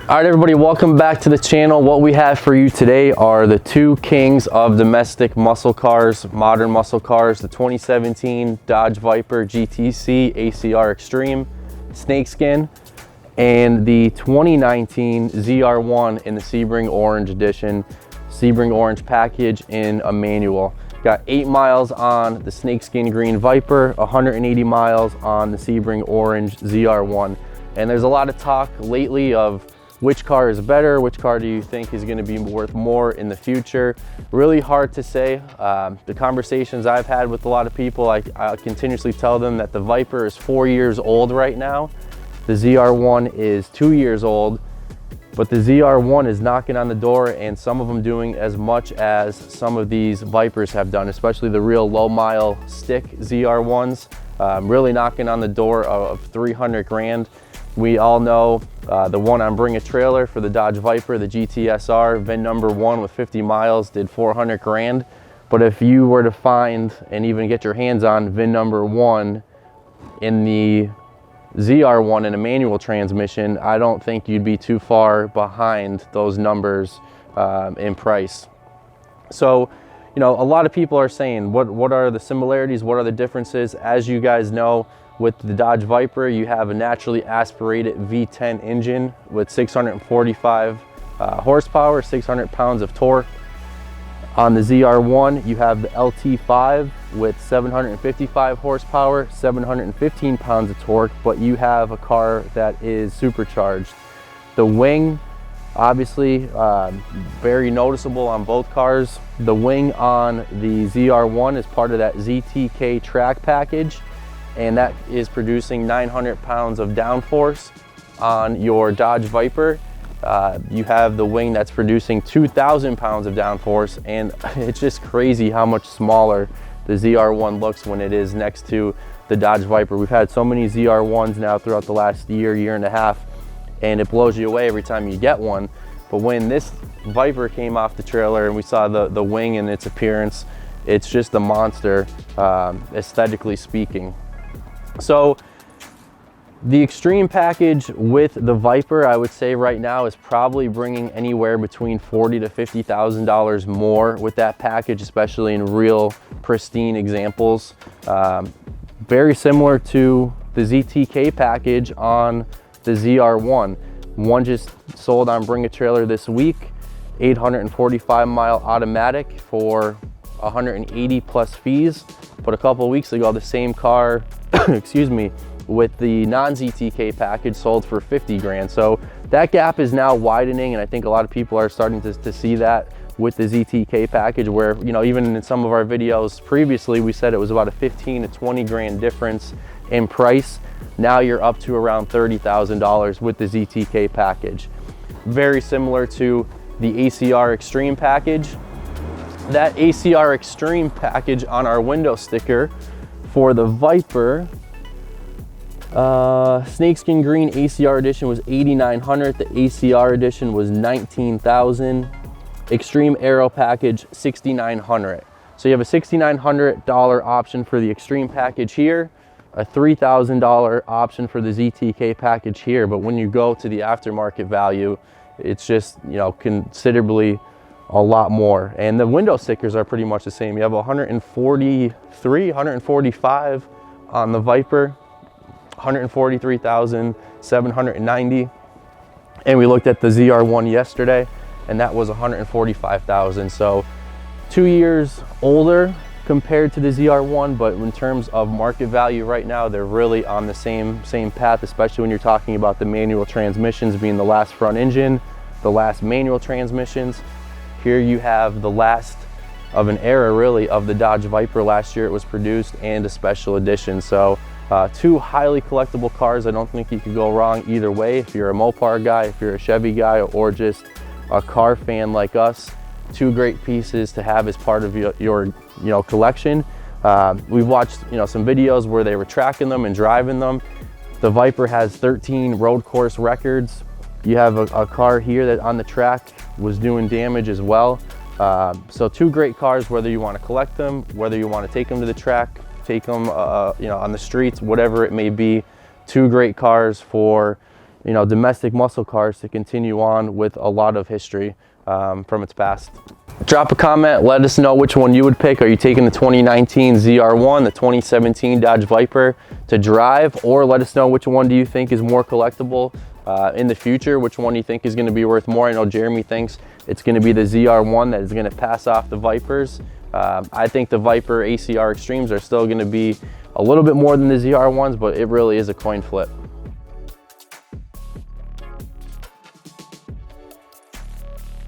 All right, everybody, welcome back to the channel. What we have for you today are the two kings of domestic muscle cars, modern muscle cars, the 2017 Dodge Viper GTC ACR Extreme Snakeskin and the 2019 ZR1 in the Sebring Orange Edition, Sebring Orange package in a manual. Got 8 miles on the Snakeskin Green Viper, 180 miles on the Sebring Orange ZR1. And there's a lot of talk lately of which car is better, which car do you think is going to be worth more in the future. Really hard to say. The conversations I've had with a lot of people, I continuously tell them that the Viper is 4 years old right now. The ZR1 is 2 years old, but the ZR1 is knocking on the door, and some of them doing as much as some of these Vipers have done, especially the real low mile stick ZR1s, really knocking on the door of 300 grand. We all know the one on Bring a Trailer for the Dodge Viper, the GTSR, VIN number 1 with 50 miles, did 400 grand. But if you were to find and even get your hands on VIN number 1 in the ZR1 in a manual transmission, I don't think you'd be too far behind those numbers in price. So, you know, a lot of people are saying, what are the similarities? What are the differences? As you guys know, with the Dodge Viper, you have a naturally aspirated V10 engine with 645 horsepower, 600 pounds of torque. On the ZR1, you have the LT5 with 755 horsepower, 715 pounds of torque, but you have a car that is supercharged. The wing, obviously, very noticeable on both cars. The wing on the ZR1 is part of that ZTK track package, and that is producing 900 pounds of downforce. On your Dodge Viper, you have the wing that's producing 2,000 pounds of downforce, and it's just crazy how much smaller the ZR1 looks when it is next to the Dodge Viper. We've had so many ZR1s now throughout the last year and a half, and it blows you away every time you get one. But when this Viper came off the trailer and we saw the wing and its appearance, it's just a monster, aesthetically speaking. So the Extreme package with the Viper, I would say right now, is probably bringing anywhere between $40,000 to $50,000 more with that package, especially in real pristine examples. Very similar to the ZTK package on the ZR1. One just sold on Bring a Trailer this week, 845 mile automatic for 180 plus fees. But a couple of weeks ago, the same car, excuse me, with the non-ZTK package sold for 50 grand. So that gap is now widening, and I think a lot of people are starting to see that with the ZTK package, where, you know, even in some of our videos previously, we said it was about a 15 to 20 grand difference in price. Now you're up to around $30,000 with the ZTK package. Very similar to the ACR Extreme package. That ACR Extreme package on our window sticker for the Viper, Snakeskin Green ACR edition was $8,900. The ACR edition was $19,000. Extreme Aero package $6,900. So you have a $6,900 option for the Extreme package here, a $3,000 option for the ZTK package here. But when you go to the aftermarket value, it's just, you know, considerably a lot more. And the window stickers are pretty much the same. You have 143, 145 on the Viper, 143,790. And we looked at the ZR1 yesterday, and that was 145,000. So 2 years older compared to the ZR1, but in terms of market value right now, they're really on the same path, especially when you're talking about the manual transmissions being the last front engine, the last manual transmissions. Here you have the last of an era, really, of the Dodge Viper. Last year it was produced, and a special edition. So two highly collectible cars. I don't think you could go wrong either way. If you're a Mopar guy, if you're a Chevy guy, or just a car fan like us, two great pieces to have as part of your collection. We've watched some videos where they were tracking them and driving them. The Viper has 13 road course records. You have a car here that on the track was doing damage as well. So two great cars, whether you want to collect them, whether you want to take them to the track, take them on the streets, whatever it may be. Two great cars for you know, domestic muscle cars to continue on with a lot of history from its past. Drop a comment, let us know which one you would pick. Are you taking the 2019 ZR1, the 2017 Dodge Viper to drive, or let us know which one do you think is more collectible in the future, which one do you think is going to be worth more. I know Jeremy thinks it's going to be the ZR1 that is going to pass off the Vipers. I think the Viper ACR Extremes are still going to be a little bit more than the ZR1s, but it really is a coin flip.